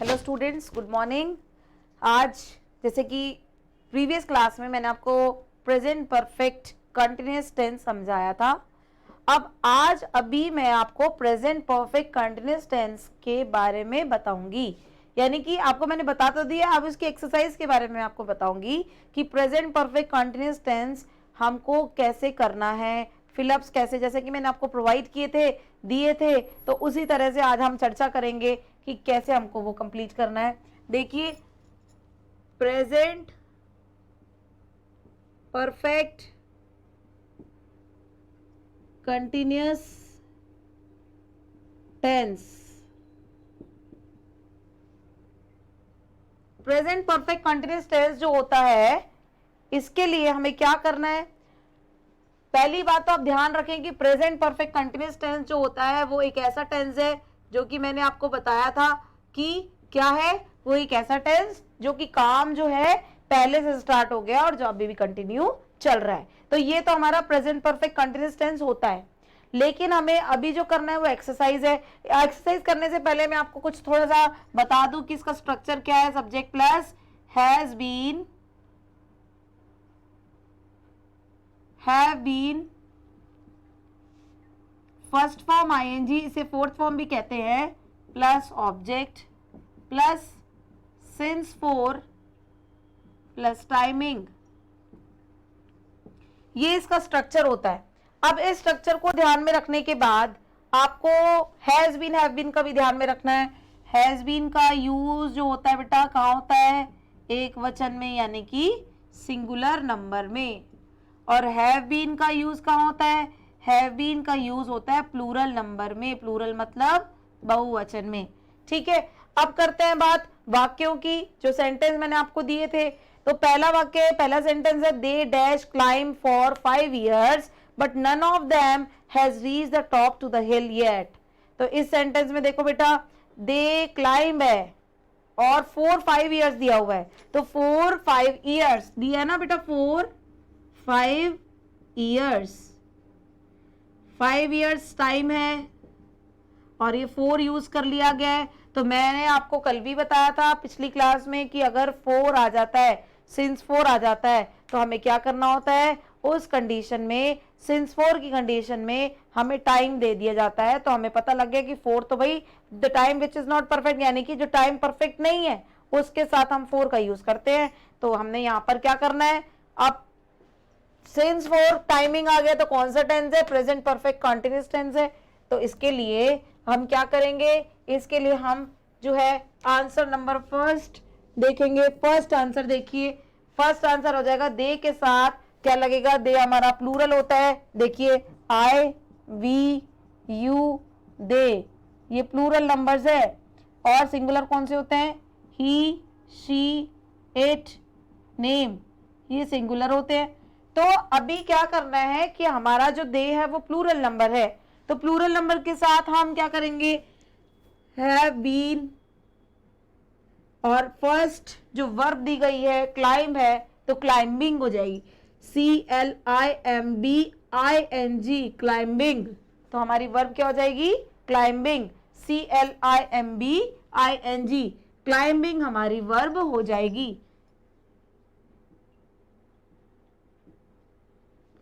Hello students, good morning. आज जैसे कि प्रीवियस क्लास में मैंने आपको प्रेजेंट परफेक्ट कंटिन्यूअस टेंस समझाया था। अब अभी मैं आपको प्रेजेंट परफेक्ट कंटिन्यूअस टेंस के बारे में बताऊंगी। यानी कि आपको मैंने बता तो दिया, अब उसकी एक्सरसाइज के बारे में आपको बताऊंगी कि प्रेजेंट परफेक्ट कंटिन्यूअस टेंस हमको कैसे करना है, फिलअप्स कैसे, जैसे कि मैंने आपको प्रोवाइड किए थे, दिए थे, तो उसी तरह से आज हम चर्चा करेंगे कि कैसे हमको वो कंप्लीट करना है। देखिए, present perfect continuous tense. Present perfect continuous tense जो होता है, इसके लिए हमें क्या करना है? पहली बात तो आप ध्यान रखें कि प्रेजेंट परफेक्ट कंटिन्यूअस टेंस जो होता है वो एक ऐसा टेंस है जो कि मैंने आपको बताया था कि क्या है, वो एक ऐसा टेंस जो कि काम जो है पहले से स्टार्ट हो गया और जो अभी भी कंटिन्यू चल रहा है। तो ये तो हमारा प्रेजेंट परफेक्ट कंटिन्यूअस टेंस होता है। लेकिन हमें अभी जो करना है वो एक्सरसाइज है। एक्सरसाइज करने से पहले मैं आपको कुछ थोड़ा सा बता दूं कि इसका स्ट्रक्चर क्या है। Subject plus has been, have been, first form ING, इसे फोर्थ फॉर्म भी कहते हैं, plus object plus since four plus timing. ये इसका स्ट्रक्चर होता है। अब इस स्ट्रक्चर को ध्यान में रखने के बाद आपको हैज बीन, हैव बीन का भी ध्यान में रखना है। हैज बीन का यूज जो होता है बेटा कहाँ होता है? एक वचन में, यानी कि सिंगुलर नंबर में। और हैव बीन का यूज कहाँ होता है? हैव बीन का यूज होता है प्लूरल नंबर में। प्लूरल मतलब बहुवचन में। ठीक है, अब करते हैं बात वाक्यों की। जो सेंटेंस मैंने आपको दिए थे, तो पहला वाक्य, पहला सेंटेंस है, they dash climb for 5 years but none of them has reach the top to the hill yet. तो इस सेंटेंस में देखो बेटा, दे क्लाइंब है और 4-5 years दिया हुआ है, तो 4-5 years दिया है ना बेटा, 4-5 years, 5 years टाइम है और ये 4 यूज कर लिया गया है। तो मैंने आपको कल भी बताया था पिछली क्लास में कि अगर 4 आ जाता है, सिंस 4 आ जाता है, तो हमें क्या करना होता है? उस कंडीशन में, सिंस 4 की कंडीशन में हमें टाइम दे दिया जाता है। तो हमें पता लग गया कि 4 तो भाई the time which is not perfect, यानी कि जो टाइम परफेक्ट नहीं है उसके साथ हम 4 का यूज करते हैं। तो हमने यहाँ पर क्या करना है? अब सिंस 4 टाइमिंग आ गया, तो कौन सा टेंस है? प्रेजेंट परफेक्ट कंटीन्यूअस टेंस है। तो इसके लिए हम क्या करेंगे? इसके लिए हम जो है आंसर नंबर फर्स्ट देखेंगे। फर्स्ट आंसर देखिए, फर्स्ट आंसर हो जाएगा दे के साथ क्या लगेगा? दे हमारा प्लूरल होता है। देखिए, आई, वी, यू, दे, ये प्लूरल नंबर्स है। और सिंगुलर कौन से होते हैं? ही, शी, इट, नेम, ये सिंगुलर होते हैं। तो अभी क्या करना है कि हमारा जो दे है वो प्लूरल नंबर है, तो प्लूरल नंबर के साथ हम क्या करेंगे? हैव बीन, और फर्स्ट जो वर्ब दी गई है क्लाइंब है, तो क्लाइंबिंग हो जाएगी, CLIMBING, क्लाइंबिंग। तो हमारी वर्ब क्या हो जाएगी? क्लाइंबिंग, CLIMBING, क्लाइंबिंग हमारी वर्ब हो जाएगी।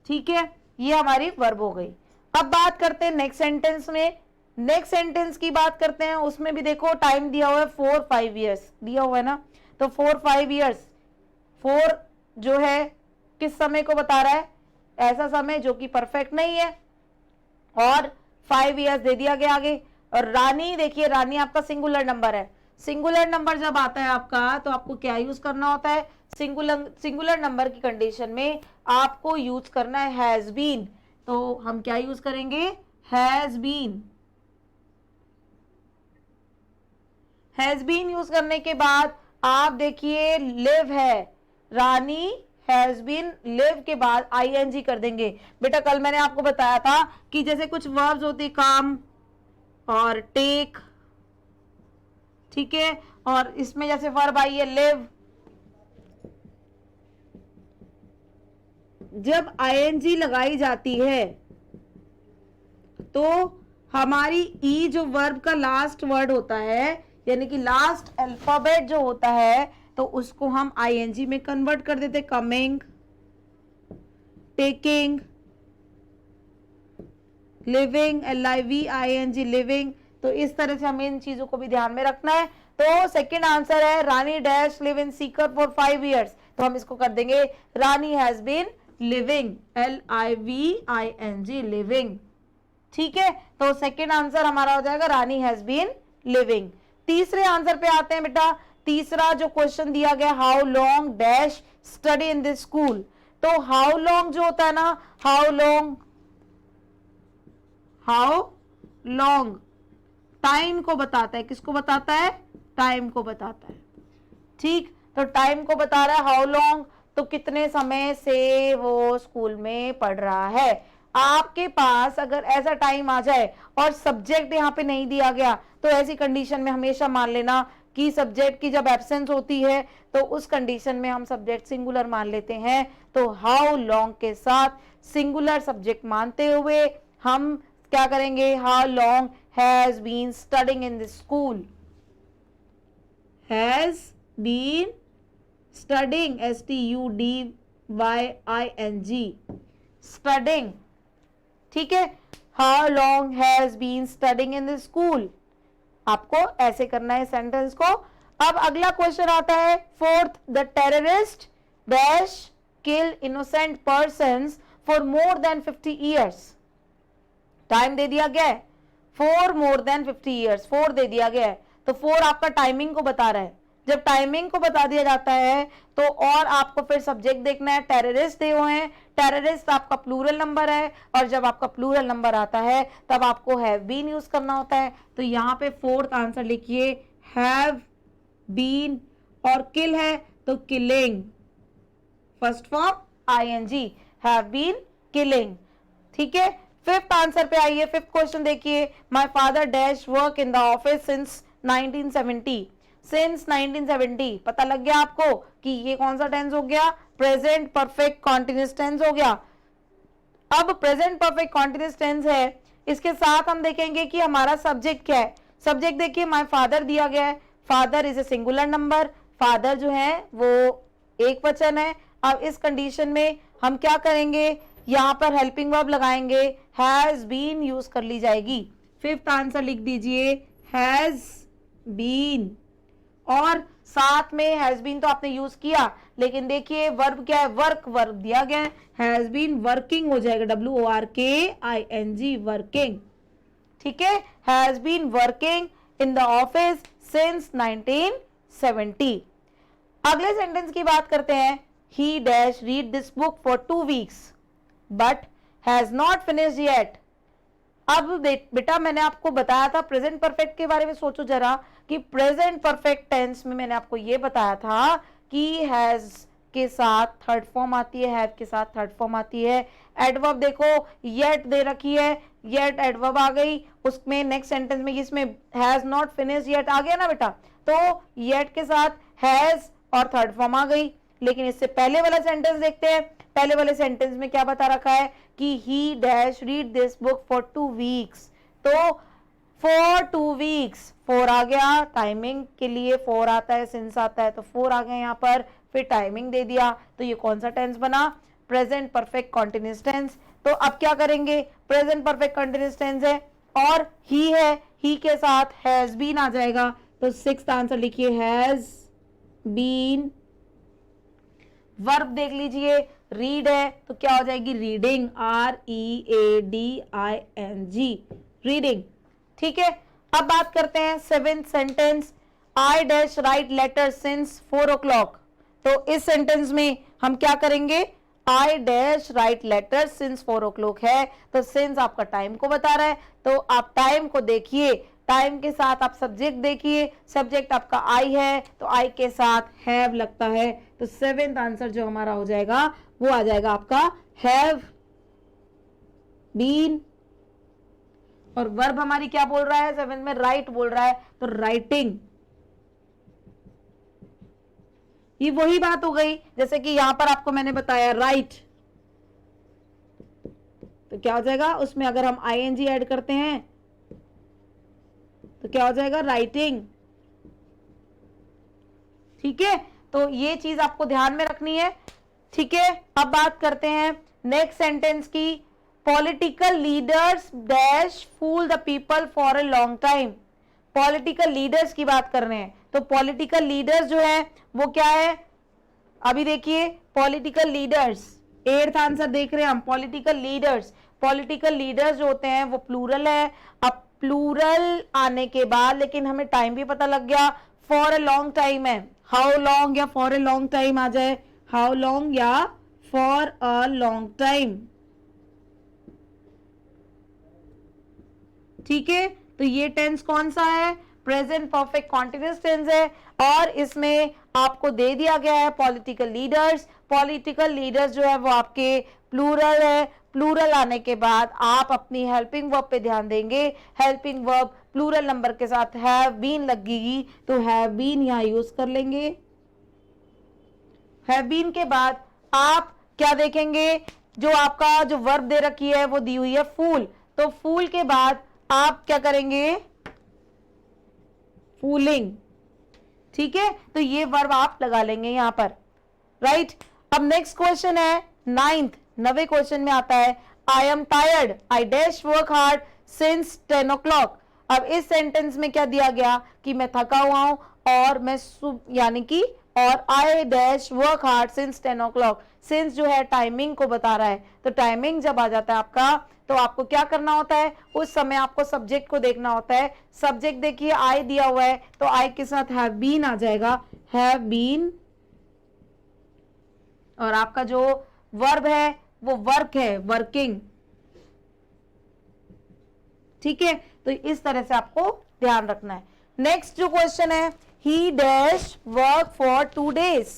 ठीक है, ये हमारी वर्ब हो गई। अब बात करते हैं नेक्स्ट सेंटेंस में। नेक्स्ट सेंटेंस की बात करते हैं, उसमें भी देखो टाइम दिया हुआ है 4-5 years दिया हुआ है ना, तो 4-5 years, 4 जो है किस समय को बता रहा है? ऐसा समय जो कि परफेक्ट नहीं है, और 5 years दे दिया गया आगे। और रानी, देखिए रानी आपका सिंगुलर नंबर है। सिंगुलर नंबर जब आता है आपका, तो आपको क्या यूज करना होता है? सिंगुलर नंबर की कंडीशन में आपको यूज करना है हैज बीन। तो हम क्या यूज करेंगे? Has been. Has been use करने के बाद आप देखिए लिव है, रानी हैज बीन, लिव के बाद आईएनजी कर देंगे। बेटा कल मैंने आपको बताया था कि जैसे कुछ वर्ब्स होते, काम और टेक, ठीक है, और इसमें जैसे वर्ब आई है लिव, जब आईएनजी लगाई जाती है तो हमारी ई जो वर्ब का लास्ट वर्ड होता है, यानी कि लास्ट अल्फाबेट जो होता है तो उसको हम आईएनजी में कन्वर्ट कर देते, coming, taking, living, LIVING, living. तो इस तरह से हमें इन चीजों को भी ध्यान में रखना है। तो सेकंड आंसर है Rani dash live in Sikar for 5 years, तो हम इसको कर देंगे Rani has been living, LIVING, living. ठीक है, तो सेकंड आंसर हमारा हो जाएगा रानी हैज बीन लिविंग। तीसरे आंसर पे आते हैं बेटा। तीसरा जो क्वेश्चन दिया गया, how long dash study in this school. तो हाउ लॉन्ग जो होता है ना, हाउ लॉन्ग टाइम को बताता है। किसको बताता है? टाइम को बताता है। ठीक, तो टाइम को बता रहा है हाउ लॉन्ग, तो कितने समय से वो स्कूल में पढ़ रहा है। आपके पास अगर ऐसा टाइम आ जाए और सब्जेक्ट यहाँ पे नहीं दिया गया, तो ऐसी कंडीशन में हमेशा मान लेना कि सब्जेक्ट की जब एब्सेंस होती है तो उस कंडीशन में हम सब्जेक्ट सिंगुलर मान लेते हैं। तो हाउ लॉन्ग के साथ सिंगुलर सब्जेक्ट मानते हुए हम क्या करेंगे, how long has been studying in this school, has been studying, STUDYING, studying. ठीक है, how long has been studying in this school. आपको ऐसे करना है सेंटेंस को। अब अगला क्वेश्चन आता है fourth, the terrorist dash kill innocent persons for more than 50 years। Time दे दिया गया है फॉर मोर देन 50 years, 4 दे दिया गया है, तो 4 आपका टाइमिंग को बता रहा है। जब टाइमिंग को बता दिया जाता है तो और आपको फिर सब्जेक्ट देखना है, टेररिस्ट दे हुए हैं, टेररिस्ट आपका प्लूरल नंबर है, और जब आपका प्लूरल नंबर आता है तब आपको हैव बीन यूज करना होता है। तो यहाँ पे फोर्थ आंसर लिखिए हैव बीन, और किल है तो killing, first form ING, have been killing. ठीक है, फिफ्थ आंसर पे आइए। फिफ्थ क्वेश्चन देखिए, my father dash work in the office since 1970। Since 1970 पता लग गया आपको कि ये कौन सा टेंस हो गया, प्रेजेंट परफेक्ट कॉन्टिन्यूअस टेंस हो गया। अब प्रेजेंट परफेक्ट कॉन्टिन्यूअस टेंस है, इसके साथ हम देखेंगे कि हमारा सब्जेक्ट क्या है। सब्जेक्ट देखिए माय फादर दिया गया है, father is a singular number, father जो है वो एक वचन है। अब इस कंडीशन में हम क्या करेंगे, यहां पर हेल्पिंग वर्ब लगाएंगे, हैज बीन यूज कर ली जाएगी। फिफ्थ आंसर लिख दीजिए हैज बीन, और साथ में हैज बीन तो आपने यूज किया, लेकिन देखिए वर्ब क्या है, वर्क वर्ब दिया गया है, हैज बीन वर्किंग हो जाएगा, WORKING, वर्किंग। ठीक है, has been working in the office since 1970। अगले सेंटेंस की बात करते हैं, he dash read this book for 2 weeks but has not finished yet. अब बेटा मैंने आपको बताया था प्रेजेंट परफेक्ट के बारे में, सोचो जरा कि प्रेजेंट परफेक्ट टेंस में मैंने आपको ये बताया था कि हैज के साथ थर्ड फॉर्म आती है, हैव के साथ थर्ड फॉर्म आती है। एडवर्ब देखो येट दे रखी है, येट एडवर्ब आ गई, उसमें नेक्स्ट सेंटेंस में इसमें हैज नॉट फिनिश्ड येट आ गया ना बेटा, तो येट के साथ हैज और थर्ड फॉर्म आ गई। लेकिन इससे पहले वाला सेंटेंस देखते हैं, पहले वाले सेंटेंस में क्या बता रखा है कि ही dash read this book for 2 weeks, तो फॉर 2 weeks 4 आ गया, टाइमिंग के लिए 4 आता है, सिंस आता है तो 4 आ गया यहाँ पर, फिर टाइमिंग दे दिया, तो ये कौन सा टेंस बना, प्रेजेंट परफेक्ट कॉन्टिन्यूअस टेंस। तो अब क्या करेंगे, प्रेजेंट परफेक्ट कॉन्टिन्यूअस टेंस है और ही है, ही के साथ हैज बीन आ जाएगा, तो सिक्स्थ आंसर लिखिए हैज बीन। वर्ब देख लीजिए, रीड है तो क्या हो जाएगी, रीडिंग, READING, रीडिंग। ठीक है, अब बात करते हैं seventh sentence, I dash write letter since 4 o'clock। तो इस सेंटेंस में हम क्या करेंगे, I dash write letter since 4 o'clock है, तो सिंस आपका टाइम को बता रहा है, तो आप टाइम को देखिए, टाइम के साथ आप सब्जेक्ट देखिए, सब्जेक्ट आपका आई है तो आई के साथ हैव लगता है, तो सेवेंथ आंसर जो हमारा हो जाएगा वो आ जाएगा आपका हैव बीन। और वर्ब हमारी क्या बोल रहा है, सेवेंथ में राइट बोल रहा है, तो राइटिंग। ये वही बात हो गई जैसे कि यहां पर आपको मैंने बताया राइट, तो क्या हो जाएगा, उसमें अगर हम ING ऐड करते हैं तो क्या हो जाएगा, राइटिंग। ठीक है, तो ये चीज आपको ध्यान में रखनी है। ठीक है, अब बात करते हैं नेक्स्ट सेंटेंस की। Political leaders dash fool the people for a long time. Political leaders की बात कर रहे हैं, तो पॉलिटिकल लीडर्स जो है वो क्या है, अभी देखिए पॉलिटिकल लीडर्स, 8th आंसर देख रहे हैं हम। पॉलिटिकल लीडर्स, पॉलिटिकल लीडर्स जो होते हैं वो प्लूरल है। अब प्लूरल आने के बाद लेकिन हमें टाइम भी पता लग गया, फॉर अ लॉन्ग टाइम है। हाउ लॉन्ग या फॉर अ लॉन्ग टाइम आ जाए, हाउ लॉन्ग या फॉर अ लॉन्ग टाइम। ठीक है, तो ये टेंस कौन सा है, प्रेजेंट परफेक्ट कॉन्टिन्यूअस टेंस है। और इसमें आपको दे दिया गया है पॉलिटिकल लीडर्स। पॉलिटिकल लीडर्स जो है वो आपके प्लूरल है। प्लूरल आने के बाद आप अपनी हेल्पिंग वर्ब पे ध्यान देंगे। हेल्पिंग वर्ब प्लूरल नंबर के साथ हैव बीन लगेगी, तो हैव बीन यहां यूज कर लेंगे। हैव बीन के बाद आप क्या देखेंगे, जो आपका जो वर्ब दे रखी है वो दी हुई है फूल, तो फूल के बाद आप क्या करेंगे, फूलिंग। ठीक है, तो ये वर्ब आप लगा लेंगे यहां पर, राइट। अब नेक्स्ट क्वेश्चन है 9वें क्वेश्चन में आता है, I am tired I dash work hard since 10 o'clock। अब इस सेंटेंस में क्या दिया गया कि मैं थका हुआ हूं और मैं यानी कि और I dash work hard since 10 o'clock। Since जो है टाइमिंग को बता रहा है, तो टाइमिंग जब आ जाता है आपका, तो आपको क्या करना होता है, उस समय आपको सब्जेक्ट को देखना होता है। सब्जेक्ट देखिए आई दिया हुआ है, तो आई के साथ हैव बीन आ जाएगा, हैव बीन। और आपका जो वर्ब है वो वर्क है, वर्किंग। ठीक है, तो इस तरह से आपको ध्यान रखना है। नेक्स्ट जो क्वेश्चन है, ही dash work for 2 days।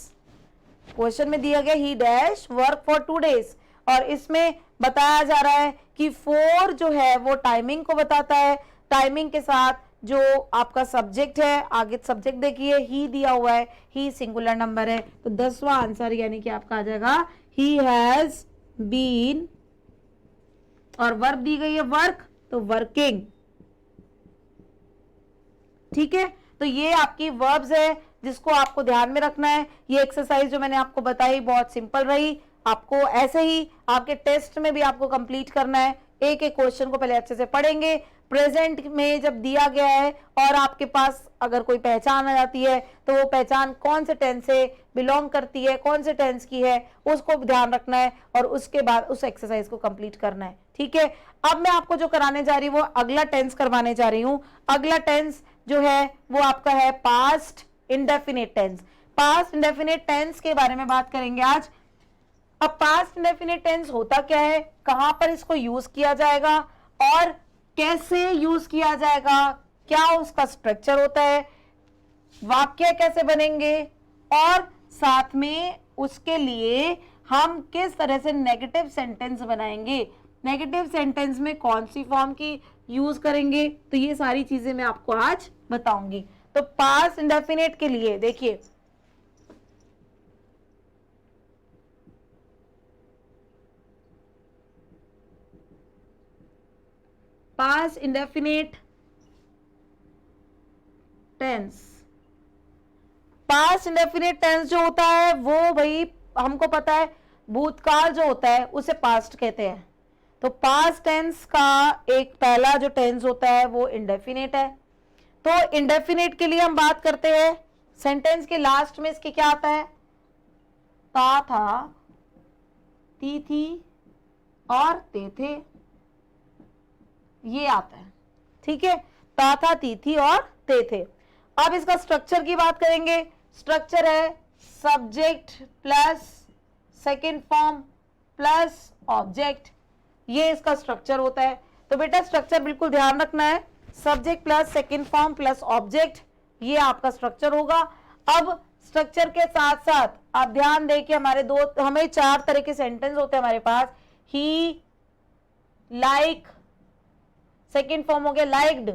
Question में दिया गया ही डैश वर्क फॉर 2 days, और इसमें बताया जा रहा है कि 4 जो है वो टाइमिंग को बताता है। टाइमिंग के साथ जो आपका सब्जेक्ट है, आगे सब्जेक्ट देखिए ही दिया हुआ है, ही सिंगुलर नंबर है, तो 10वां आंसर यानी कि आपका आ जाएगा ही हैज बीन। और वर्ब दी गई है वर्क, तो वर्किंग। ठीक है, तो ये आपकी वर्ब्स है जिसको आपको ध्यान में रखना है। ये एक्सरसाइज जो मैंने आपको बताई बहुत सिंपल रही, आपको ऐसे ही आपके टेस्ट में भी आपको कंप्लीट करना है। एक एक क्वेश्चन को पहले अच्छे से पढ़ेंगे। प्रेजेंट में जब दिया गया है और आपके पास अगर कोई पहचान आ जाती है, तो वो पहचान कौन से टेंस से बिलोंग करती है, कौन से टेंस की है, उसको ध्यान रखना है और उसके बाद उस एक्सरसाइज को कंप्लीट करना है। ठीक है, अब मैं आपको जो कराने जा रही हूँ वो अगला टेंस करवाने जा रही हूँ। अगला टेंस जो है वो आपका है past indefinite tense. Past indefinite tense के बारे में बात करेंगे आज। अब पास्ट इंडेफिनिट टेंस होता क्या है, कहां पर इसको यूज किया जाएगा और कैसे यूज किया जाएगा, क्या उसका स्ट्रक्चर होता है, वाक्य कैसे बनेंगे, और साथ में उसके लिए हम किस तरह से नेगेटिव सेंटेंस बनाएंगे, नेगेटिव सेंटेंस में कौन सी फॉर्म की यूज करेंगे, तो ये सारी चीजें मैं आपको आज बताऊंगी। तो पास्ट इंडेफिनिट के लिए देखिए, past indefinite tense, past indefinite tense जो होता है वो भाई हमको पता है भूतकाल जो होता है उसे पास्ट कहते हैं। तो पास्ट टेंस का एक पहला जो टेंस होता है वो इंडेफिनिट है। तो इंडेफिनिट के लिए हम बात करते हैं, सेंटेंस के लास्ट में इसके क्या आता है, ता था, ती थी और ते थे, ये आता है। ठीक है, ता था, ती थी और ते थे। अब इसका स्ट्रक्चर की बात करेंगे। स्ट्रक्चर है subject plus second form plus object, ये इसका स्ट्रक्चर होता है। तो बेटा स्ट्रक्चर बिल्कुल ध्यान रखना है, subject plus second form plus object, ये आपका स्ट्रक्चर होगा। अब स्ट्रक्चर के साथ साथ आप ध्यान दें कि हमें 4 तरह के सेंटेंस होते हैं हमारे पास। ही, लाइक, सेकेंड फॉर्म हो गया liked,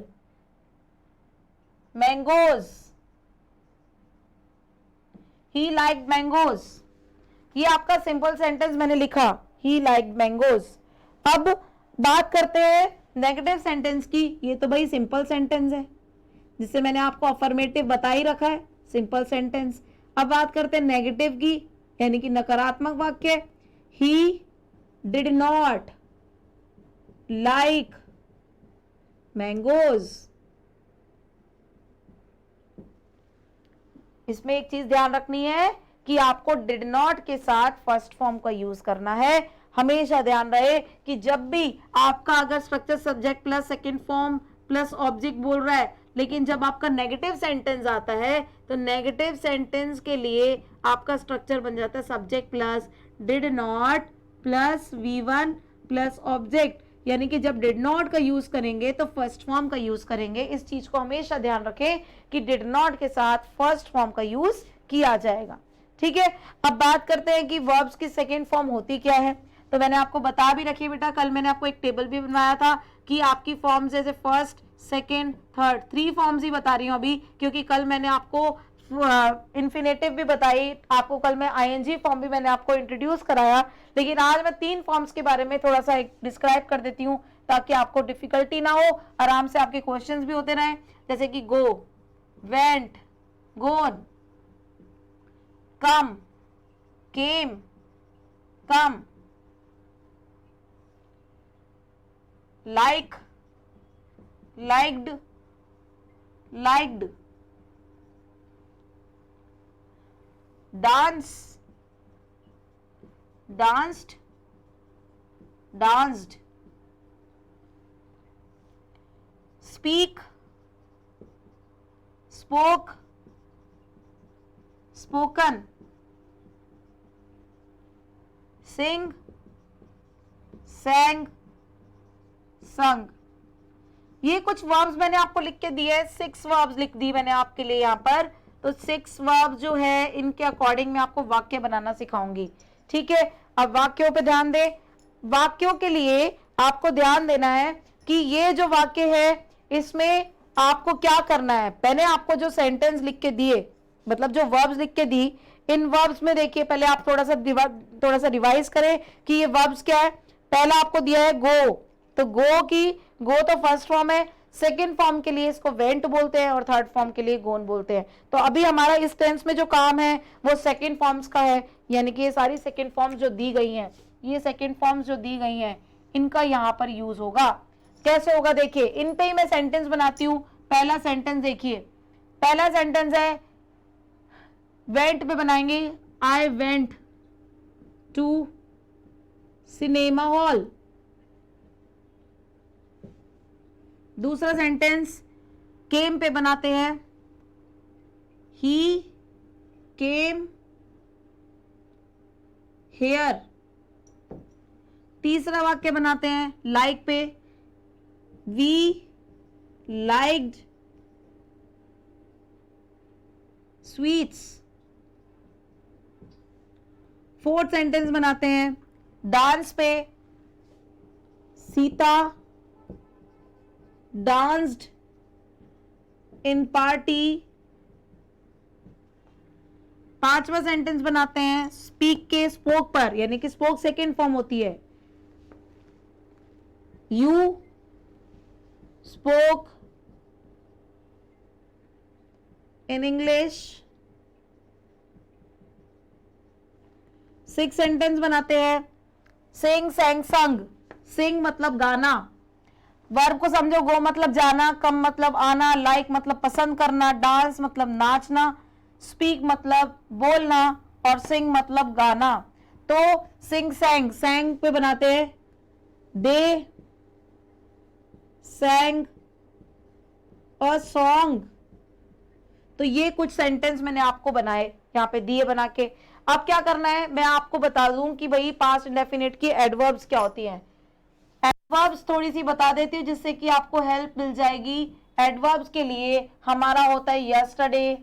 mangoes, he liked mangoes, ये आपका सिंपल सेंटेंस मैंने लिखा, ही लाइक्ड मैंगोज। अब बात करते हैं नेगेटिव सेंटेंस की। ये तो भाई सिंपल सेंटेंस है जिससे मैंने आपको अफर्मेटिव बता ही रखा है, सिंपल सेंटेंस। अब बात करते हैं नेगेटिव की, यानी कि नकारात्मक वाक्य। ही डिड नॉट लाइक मैंगोज। इसमें एक चीज ध्यान रखनी है कि आपको डिड नॉट के साथ फर्स्ट फॉर्म का यूज करना है। हमेशा ध्यान रहे कि जब भी आपका अगर structure subject plus second form plus object बोल रहा है, लेकिन जब आपका नेगेटिव सेंटेंस आता है तो नेगेटिव सेंटेंस के लिए आपका स्ट्रक्चर बन जाता है subject plus did not plus V1 plus object. यानी कि जब डिड नॉट का यूज करेंगे तो फर्स्ट फॉर्म का यूज करेंगे। इस चीज को हमेशा ध्यान रखें कि डिड नॉट के साथ फर्स्ट फॉर्म का यूज किया जाएगा। ठीक है, अब बात करते हैं कि वर्ब्स की सेकेंड फॉर्म होती क्या है। तो मैंने आपको बता भी रखी बेटा, कल मैंने आपको एक टेबल भी बनवाया था कि आपकी फॉर्म्स जैसे फर्स्ट सेकेंड थर्ड 3 फॉर्म्स ही बता रही हूं अभी, क्योंकि कल मैंने आपको इन्फिनेटिव भी बताई, आपको कल मैं आईएनजी फॉर्म भी मैंने आपको इंट्रोड्यूस कराया, लेकिन आज मैं 3 फॉर्म्स के बारे में थोड़ा सा डिस्क्राइब कर देती हूँ ताकि आपको डिफिकल्टी ना हो, आराम से आपके क्वेश्चंस भी होते रहे। जैसे कि go, went, gone, come, came, come, like, liked, liked, dance, danced, danced, speak, spoke, spoken, sing, sang, sung। ये कुछ वर्ब्स मैंने आपको लिख के दिए, 6 वर्ब्स लिख दी मैंने आपके लिए यहाँ पर। तो 6 वर्ब्स जो है इनके अकॉर्डिंग मैं आपको वाक्य बनाना सिखाऊंगी। ठीक है, अब वाक्यों पे ध्यान दें। वाक्यों के लिए आपको ध्यान देना है कि ये जो वाक्य है इसमें आपको क्या करना है। मैंने आपको जो सेंटेंस लिख के दिए, मतलब जो वर्ब्स लिख के दी, इन वर्ब्स में देखिए पहले आप थोड़ा सा रिवाइज करें कि ये वर्ब्स क्या है। पहला आपको दिया है गो, तो गो तो फर्स्ट फॉर्म है, सेकेंड फॉर्म के लिए इसको वेंट बोलते हैं और थर्ड फॉर्म के लिए गोन बोलते हैं। तो अभी हमारा इस टेंस में जो काम है वो सेकेंड फॉर्म्स का है, यानी कि ये सारी सेकेंड फॉर्म्स जो दी गई हैं, ये सेकेंड फॉर्म्स जो दी गई हैं इनका यहां पर यूज होगा। कैसे होगा देखिए, इन पे ही मैं सेंटेंस बनाती हूं। पहला सेंटेंस देखिए, पहला सेंटेंस है वेंट पे बनाएंगे, I went to cinema hall. दूसरा सेंटेंस केम पे बनाते हैं, ही केम हेयर। तीसरा वाक्य बनाते हैं लाइक पे, we liked sweets. Fourth sentence बनाते हैं डांस पे, सीता डांस्ड इन पार्टी। पांचवा सेंटेंस बनाते हैं स्पीक के स्पोक पर, यानी कि स्पोक सेकेंड फॉर्म होती है, you spoke in English. Six sentence बनाते हैं सिंग सैंग संग। सिंग मतलब गाना, वर्ब को समझो, गो मतलब जाना, कम मतलब आना, लाइक मतलब पसंद करना, डांस मतलब नाचना, स्पीक मतलब बोलना और सिंग मतलब गाना। तो सिंग सैंग, सैंग पे बनाते हैं दे सैंग अ सॉन्ग। तो ये कुछ सेंटेंस मैंने आपको बनाए यहाँ पे दिए बना के। अब क्या करना है, मैं आपको बता दूं कि भाई पास्ट इंडेफिनिट की एडवर्ब्स क्या होती हैं। एडवर्ब्स थोड़ी सी बता देती हूँ जिससे कि आपको हेल्प मिल जाएगी। एडवर्ब्स के लिए हमारा होता है yesterday,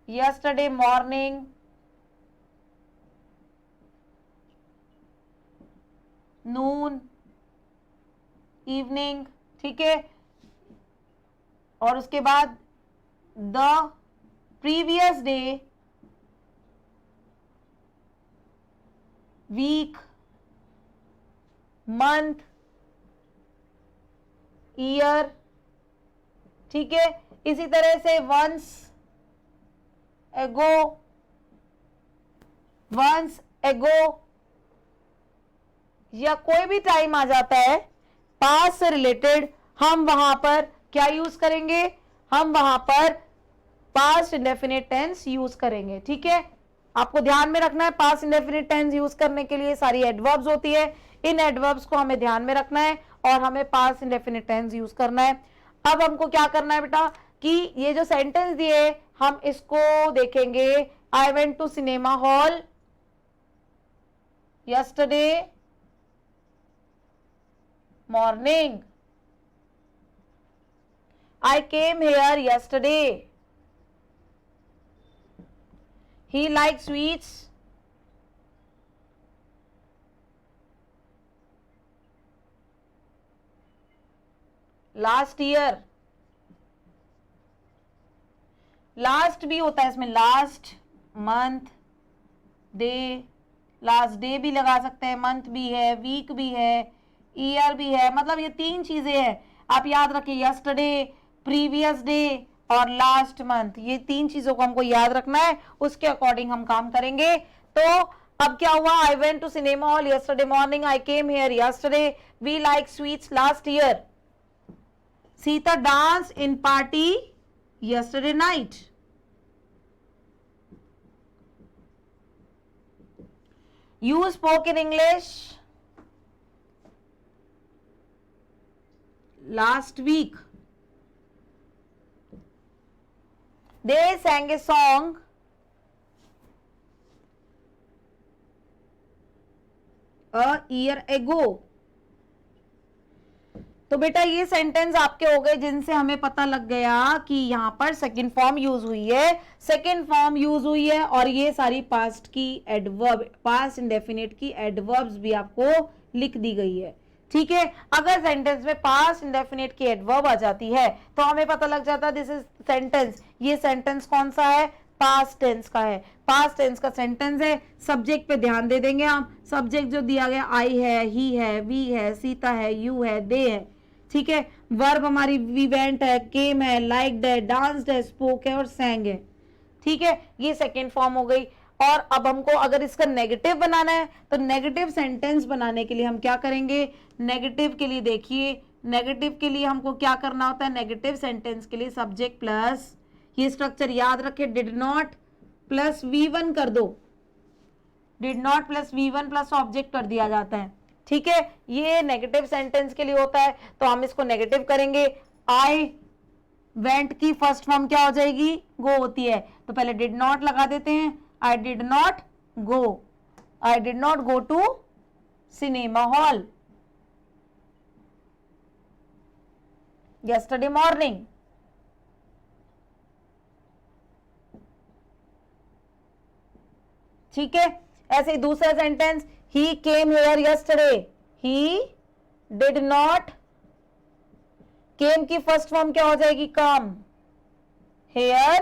yesterday morning, noon, evening. ठीक है, और उसके बाद the previous day, week, month, year, ठीक है, इसी तरह से वंस एगो, वंस एगो, या कोई भी टाइम आ जाता है पास्ट से रिलेटेड, हम वहां पर क्या यूज करेंगे, हम वहां पर पास्ट इंडेफिनिट टेंस यूज करेंगे। ठीक है, आपको ध्यान में रखना है पास्ट इंडेफिनिट टेंस यूज करने के लिए सारी एडवर्ब्स होती है, इन एडवर्ब्स को हमें ध्यान में रखना है और हमें पास्ट इंडेफिनिट टेंस यूज करना है। अब हमको क्या करना है बेटा कि ये जो सेंटेंस दिए हम इसको देखेंगे। I went to cinema hall yesterday morning, I came here yesterday, he likes sweets, last year, last भी होता है इसमें, last month, day, last day भी लगा सकते हैं, मंथ भी है, वीक भी है, ईयर भी है, मतलब ये तीन चीजें हैं। आप याद रखिए यस्टरडे, प्रीवियस डे और लास्ट मंथ, ये तीन चीजों को हमको याद रखना है, उसके अकॉर्डिंग हम काम करेंगे। तो अब क्या हुआ, I went to cinema hall yesterday morning, I came here yesterday, we like sweets last year, Sita dance in party yesterday night, you spoke in English last week, they sang a song a year ago। तो बेटा ये sentence आपके हो गए जिनसे हमें पता लग गया कि यहाँ पर सेकंड फॉर्म यूज हुई है, सेकंड फॉर्म यूज हुई है, और ये सारी पास्ट की एडवर्ब, पास्ट इंडेफिनिट की एडवर्ब्स भी आपको लिख दी गई है। ठीक है, अगर सेंटेंस में पास्ट इंडेफिनिट की एडवर्ब आ जाती है तो हमें पता लग जाता है दिस इज सेंटेंस, ये सेंटेंस कौन सा है, पास्ट टेंस का है, पास्ट टेंस का सेंटेंस है। सब्जेक्ट पे ध्यान दे देंगे हम, सब्जेक्ट जो दिया गया आई है, ही है, वी है, सीता है, यू है, दे है। ठीक है, वर्ब हमारी वी वेंट है, केम है, लाइक्ड है, डांस्ड है, स्पोक है और सैंग है। ठीक है, ये सेकेंड फॉर्म हो गई। और अब हमको अगर इसका नेगेटिव बनाना है तो नेगेटिव सेंटेंस बनाने के लिए हम क्या करेंगे, नेगेटिव के लिए देखिए, नेगेटिव के लिए हमको क्या करना होता है, नेगेटिव सेंटेंस के लिए सब्जेक्ट प्लस, ये स्ट्रक्चर याद रखे, डिड नॉट प्लस V1 कर दो, did not plus V1 plus object कर दिया जाता है। ठीक है, ये नेगेटिव सेंटेंस के लिए होता है, तो हम इसको नेगेटिव करेंगे। आई वेंट की फर्स्ट फॉर्म क्या हो जाएगी, गो होती है, तो पहले डिड नॉट लगा देते हैं, I did not go, I did not go to cinema hall yesterday morning। ठीक है, ऐसे ही दूसरा sentence, he came here yesterday, he did not, came की फर्स्ट फॉर्म क्या हो जाएगी, come, here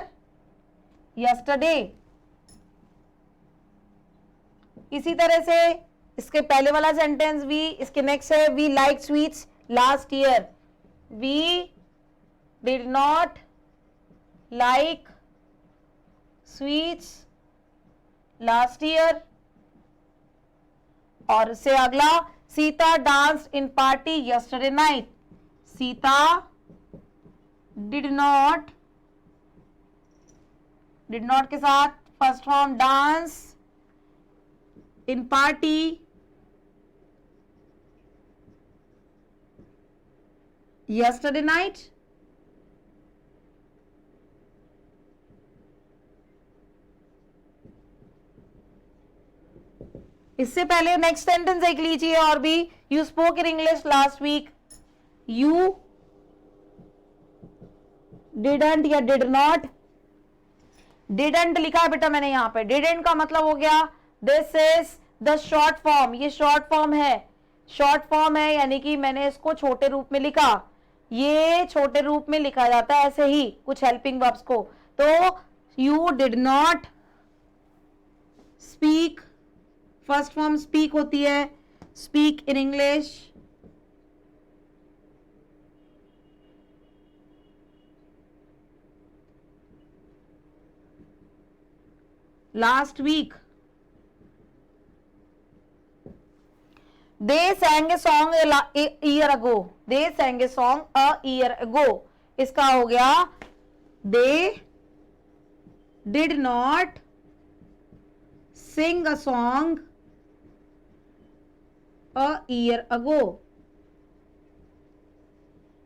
yesterday। इसी तरह से इसके पहले वाला सेंटेंस भी, इसके नेक्स्ट है, we like sweets last year, we did not like sweets last year। और इससे अगला, Sita dance in party yesterday night, Sita did not के साथ first form dance in party yesterday night। इससे पहले नेक्स्ट सेंटेंस देख लीजिए और भी, you spoke in English last week, you didn't या डिड नॉट, डिडंट लिखा है बेटा मैंने यहां पे, डिडंट का मतलब हो गया this is the short form, ये शॉर्ट फॉर्म है, शॉर्ट फॉर्म है यानी कि मैंने इसको छोटे रूप में लिखा, ये छोटे रूप में लिखा जाता है ऐसे ही कुछ हेल्पिंग वर्ब्स को। तो you did not speak, first form speak होती है, speak in English last week, they sang a song a year ago, they sang a song a year ago, इसका हो गया they did not sing a song a year ago।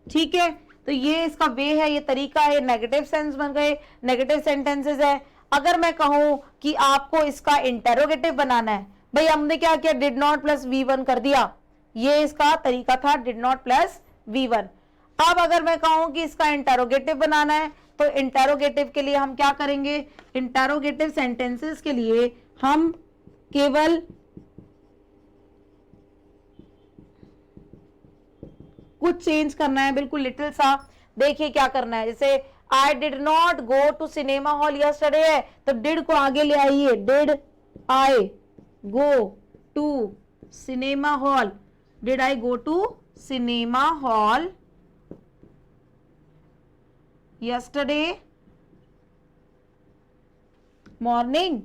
ठीक है, तो ये इसका वे है, ये तरीका है, नेगेटिव सेंस बन गए, नेगेटिव सेंटेंसेस है। अगर मैं कहूं कि आपको इसका इंटेरोगेटिव बनाना है, भाई हमने क्या किया, डिड नॉट प्लस V1 कर दिया, ये इसका तरीका था, डिड नॉट प्लस V1। अब अगर मैं कहूं कि इसका इंटेरोगेटिव बनाना है, तो इंटेरोगेटिव के लिए हम क्या करेंगे, इंटेरोगेटिव सेंटेंसेस के लिए हम केवल कुछ चेंज करना है, बिल्कुल लिटिल सा। देखिए क्या करना है, जैसे I did not go to cinema hall yesterday है, तो डिड को आगे ले आइए, did I go to cinema hall, did I go to cinema hall yesterday morning.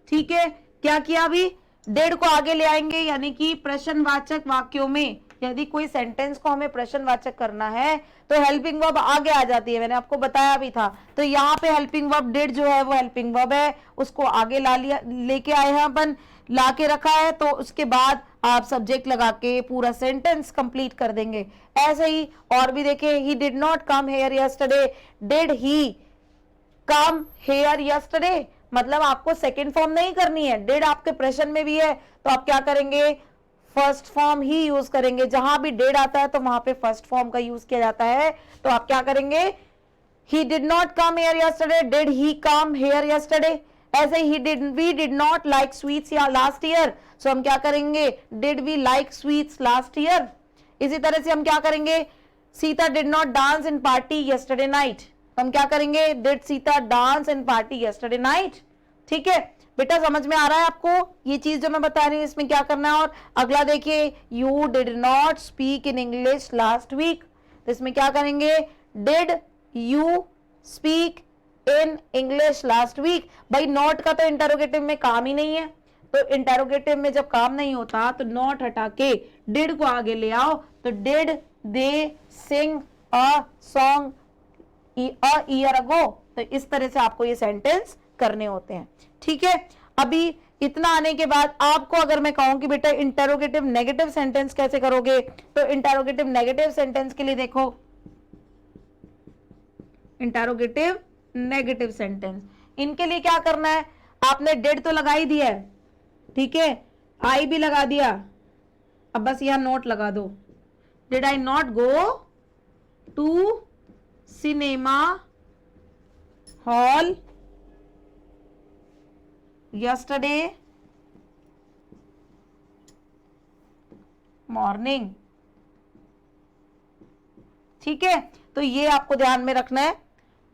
ठीक है, क्या किया, अभी डिड को आगे ले आएंगे, यानी कि प्रश्नवाचक वाक्यों में यदि कोई सेंटेंस को हमें प्रश्नवाचक करना है तो हेल्पिंग वर्ब आगे आ जाती है, मैंने आपको बताया भी था। तो यहाँ पे हेल्पिंग वर्ब डिड जो है वो हेल्पिंग वर्ब है, उसको आगे ला लिया, लेके आए हैं अपन, ला के रखा है, तो उसके बाद आप सब्जेक्ट लगा के पूरा सेंटेंस कंप्लीट कर देंगे। ऐसे ही और भी देखिए, ही did not come here yesterday, did he come here yesterday, मतलब आपको सेकेंड फॉर्म नहीं करनी है, डिड आपके प्रश्न में भी है, तो आप क्या करेंगे, फर्स्ट फॉर्म ही यूज करेंगे। जहां भी डिड आता है तो वहां पे फर्स्ट फॉर्म का यूज किया जाता है, तो आप क्या करेंगे, he did not come here yesterday, did he come here yesterday. ऐसे ही we did not like sweets या लास्ट ईयर, सो हम क्या करेंगे, did we like sweets last year. इसी तरह से हम क्या करेंगे, Sita did not dance in party yesterday night, हम क्या करेंगे, did Sita dance in party yesterday night. ठीक है बेटा, समझ में आ रहा है आपको ये चीज जो मैं बता रही हूँ, इसमें क्या करना है। और अगला देखिए, you did not speak in English last week, तो इसमें क्या करेंगे, did you speak in English last week. भाई नॉट का तो इंटरोगेटिव में काम ही नहीं है, तो इंटरोगेटिव में जब काम नहीं होता तो नॉट हटा के डिड को आगे ले आओ, तो did they sing a song a year ago. तो इस तरह से आपको ये सेंटेंस करने होते हैं। ठीक है, अभी इतना आने के बाद आपको अगर मैं कहूं कि बेटा इंटरोगेटिव नेगेटिव सेंटेंस कैसे करोगे, तो इंटरोगेटिव नेगेटिव सेंटेंस के लिए देखो, इंटरोगेटिव नेगेटिव सेंटेंस, इनके लिए क्या करना है, आपने डिड तो लगा ही दिया है, ठीक है, आई भी लगा दिया, अब बस यहां नोट लगा दो, did I not go to cinema hall yesterday morning। ठीक है, तो ये आपको ध्यान में रखना है,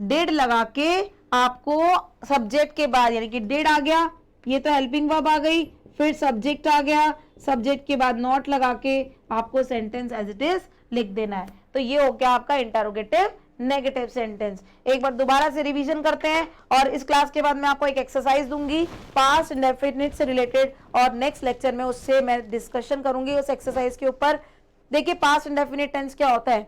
डिड लगा के आपको सब्जेक्ट के बाद, यानी कि डिड आ गया, ये तो हेल्पिंग वर्ब आ गई, फिर सब्जेक्ट आ गया, सब्जेक्ट के बाद नॉट लगा के आपको सेंटेंस एज इट इज लिख देना है। तो ये हो गया आपका इंटरोगेटिव नेगेटिव सेंटेंस। एक बार दोबारा से रिवीजन करते हैं, और इस क्लास के बाद मैं आपको एक एक्सरसाइज दूंगी पास्ट इंडेफिनिट से रिलेटेड, और नेक्स्ट लेक्चर में उससे मैं डिस्कशन करूंगी उस एक्सरसाइज के ऊपर। देखिए पास्ट इंडेफिनिट टेंस क्या होता है,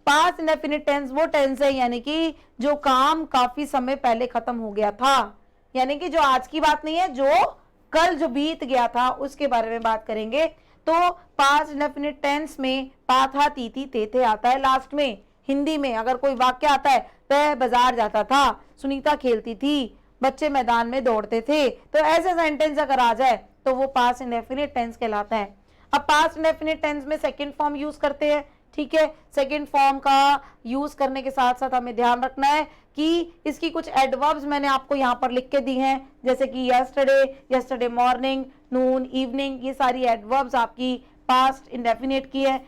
पास्ट इंडेफिनिट टेंस वो टेंस है यानी कि जो काम काफी समय पहले खत्म हो गया था, यानी कि जो आज की बात नहीं है, जो कल जो बीत गया था उसके बारे में बात करेंगे। तो पास्ट इंडेफिनिट टेंस में पा था ती थी ते थे आता है लास्ट में। हिंदी में अगर कोई वाक्य आता है, वह बाजार जाता था, सुनीता खेलती थी, बच्चे मैदान में दौड़ते थे, तो ऐसे सेंटेंस अगर आ जाए तो वो पास्ट इंडेफिनिट टेंस कहलाता है। अब पास्ट इंडेफिनिट टेंस में सेकंड फॉर्म यूज करते हैं, ठीक है, सेकंड फॉर्म का यूज करने के साथ साथ हमें ध्यान रखना है कि इसकी कुछ एडवर्ब्स मैंने आपको यहाँ पर लिख के दी हैं, जैसे कि yesterday, yesterday morning, noon, evening, ये सारी एडवर्ब्स आपकी पास्ट इंडेफिनिट की है।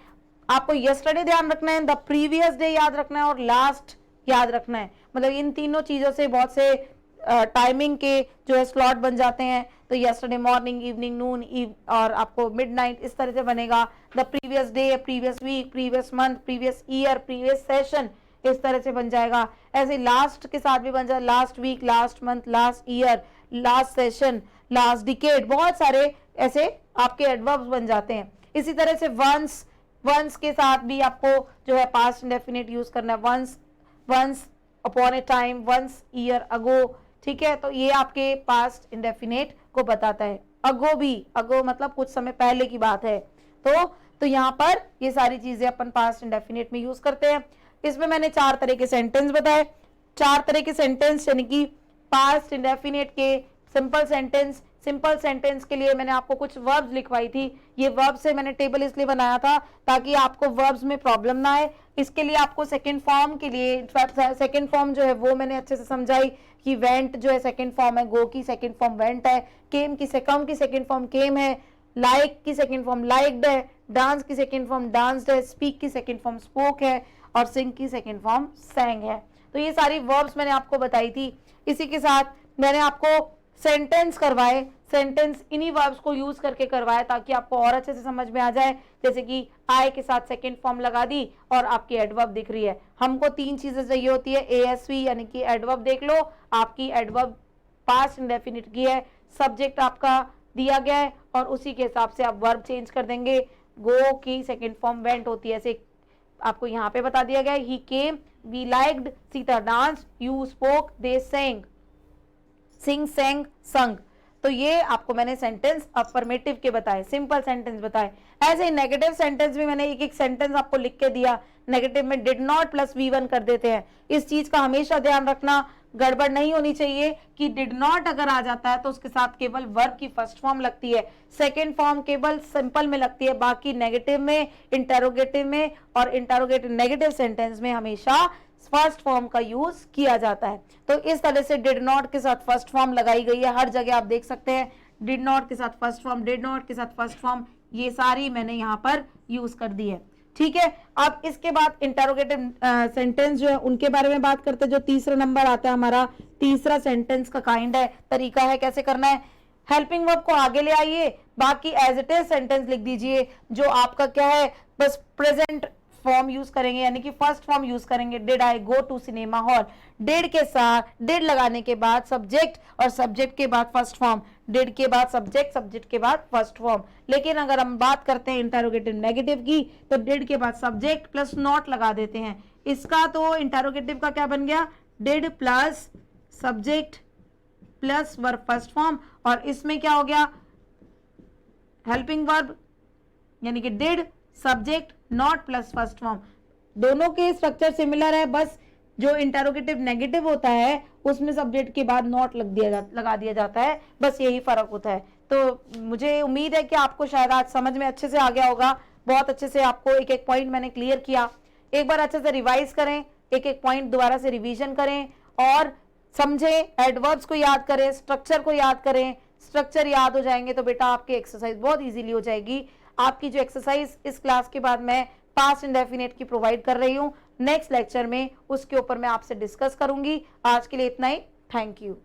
आपको यस्टरडे ध्यान रखना है, द प्रीवियस डे याद रखना है, और लास्ट याद रखना है, मतलब इन तीनों चीजों से बहुत से टाइमिंग के जो है स्लॉट बन जाते हैं। तो यस्टरडे मॉर्निंग, इवनिंग, नून, और आपको मिडनाइट, इस तरह से बनेगा। The previous day, previous week, previous month, previous year, previous session, इस तरह से बन जाएगा। ऐसे लास्ट के साथ भी बन जाए, last week, last month, last year, last session, last decade, बहुत सारे ऐसे आपके एडवर्ब्स बन जाते हैं। इसी तरह से वंस, वंस के साथ भी आपको जो है पास्ट इंडेफिनिट यूज करना है, once, once upon a time, once year ago, ठीक है। तो ये आपके पास्ट इंडेफिनिट को बताता है। अगो भी, अगो मतलब कुछ समय पहले की बात है। तो यहाँ पर ये सारी चीजें अपन पास्ट इंडेफिनिट में यूज करते हैं। इसमें मैंने 4 तरह के सेंटेंस बताए, 4 तरह के सेंटेंस, यानी कि पास्ट इंडेफिनिट के सिंपल सेंटेंस। सिंपल सेंटेंस के लिए मैंने आपको कुछ वर्ब्स लिखवाई थी। ये वर्ब से मैंने टेबल इसलिए बनाया था ताकि आपको वर्ब्स में प्रॉब्लम ना आए। इसके लिए आपको सेकंड फॉर्म के लिए, सेकंड फॉर्म जो है वो मैंने अच्छे से समझाई कि वेंट जो है सेकंड फॉर्म है, गो की सेकंड फॉर्म वेंट है, केम की सेकंड फॉर्म केम है, लाइक की सेकंड फॉर्म लाइक्ड है, डांस की सेकंड फॉर्म डांस्ड है, स्पीक की सेकंड फॉर्म स्पोक है और सिंग की सेकंड फॉर्म sang है। तो ये सारी वर्ब्स मैंने आपको बताई थी। इसी के साथ मैंने आपको सेंटेंस करवाए, सेंटेंस इन्हीं वर्ब्स को यूज करके करवाया ताकि आपको और अच्छे से समझ में आ जाए। जैसे कि आई के साथ सेकंड फॉर्म लगा दी और आपकी एडवर्ब दिख रही है। हमको 3 चीजें चाहिए होती है, एएसवी यानी कि एडवर्ब देख लो, आपकी एडवर्ब पास्ट इंडेफिनिट की है, सब्जेक्ट आपका दिया गया है और उसी के हिसाब से आप वर्ब चेंज कर देंगे। गो की सेकंड फॉर्म वेंट होती है, ऐसे आपको यहाँ पे बता दिया गया है। He came, we liked, Sita dance, you spoke, they sang, sing sang, sang. तो ये आपको मैंने सेंटेंस अफर्मेटिव के बताए, सिंपल सेंटेंस बताए। ऐसे ही नेगेटिव सेंटेंस भी मैंने एक एक सेंटेंस आपको लिख के दिया। नेगेटिव में डिड नॉट प्लस V1 कर देते हैं। इस चीज का हमेशा ध्यान रखना, गड़बड़ नहीं होनी चाहिए कि डिड नॉट अगर आ जाता है तो उसके साथ केवल वर्ब की फर्स्ट फॉर्म लगती है, सेकेंड फॉर्म केवल सिंपल में लगती है, बाकी नेगेटिव में, इंटरोगेटिव में और इंटरोगेटिव नेगेटिव सेंटेंस में हमेशा फर्स्ट फॉर्म का यूज किया जाता है। तो इस तरह से डिड नॉट के साथ फर्स्ट फॉर्म लगाई गई है, हर जगह आप देख सकते हैं डिड नॉट के साथ फर्स्ट फॉर्म, डिड नॉट के साथ फर्स्ट फॉर्म, ये सारी मैंने यहाँ पर यूज कर दी है। ठीक है, अब इसके बाद इंटरोगेटिव सेंटेंस जो है उनके बारे में बात करते हैं। जो तीसरा नंबर आता है हमारा, तीसरा सेंटेंस का काइंड है, तरीका है कैसे करना है। हेल्पिंग वर्ब को आगे ले आइए, बाकी एज इट इज सेंटेंस लिख दीजिए। जो आपका क्या है, बस प्रेजेंट फॉर्म यूज करेंगे, यानी कि फर्स्ट फॉर्म यूज करेंगे। Did I go to cinema hall, did के साथ डिड लगाने के बाद सब्जेक्ट और सब्जेक्ट के बाद फर्स्ट फॉर्म, डिड के बाद सब्जेक्ट, सब्जेक्ट के बाद फर्स्ट फॉर्म। लेकिन अगर हम बात करते हैं इंटरोगेटिव नेगेटिव की तो डिड के बाद सब्जेक्ट प्लस नॉट लगा देते हैं। इसका तो इंटरोगेटिव का क्या बन गया, did plus subject plus verb first form, और इसमें क्या हो गया, हेल्पिंग वर्ब यानी कि did subject not plus first form. दोनों के स्ट्रक्चर सिमिलर है, बस जो इंटरोगेटिव नेगेटिव होता है उसमें सब्जेक्ट के बाद नॉट लगा दिया जाता है, बस यही फर्क होता है। तो मुझे उम्मीद है कि आपको शायद आज समझ में अच्छे से आ गया होगा। बहुत अच्छे से आपको एक एक पॉइंट मैंने क्लियर किया। एक बार अच्छे से रिवाइज करें, एक एक पॉइंट दोबारा से रिवीजन करें और समझें, एडवर्ब्स को याद करें, स्ट्रक्चर को याद करें। स्ट्रक्चर याद हो जाएंगे तो बेटा आपकी एक्सरसाइज बहुत इजीली हो जाएगी। आपकी जो एक्सरसाइज इस क्लास के बाद मैं पास्ट इंडेफिनिट की प्रोवाइड कर रही हूँ, नेक्स्ट लेक्चर में उसके ऊपर मैं आपसे डिस्कस करूंगी। आज के लिए इतना ही, थैंक यू।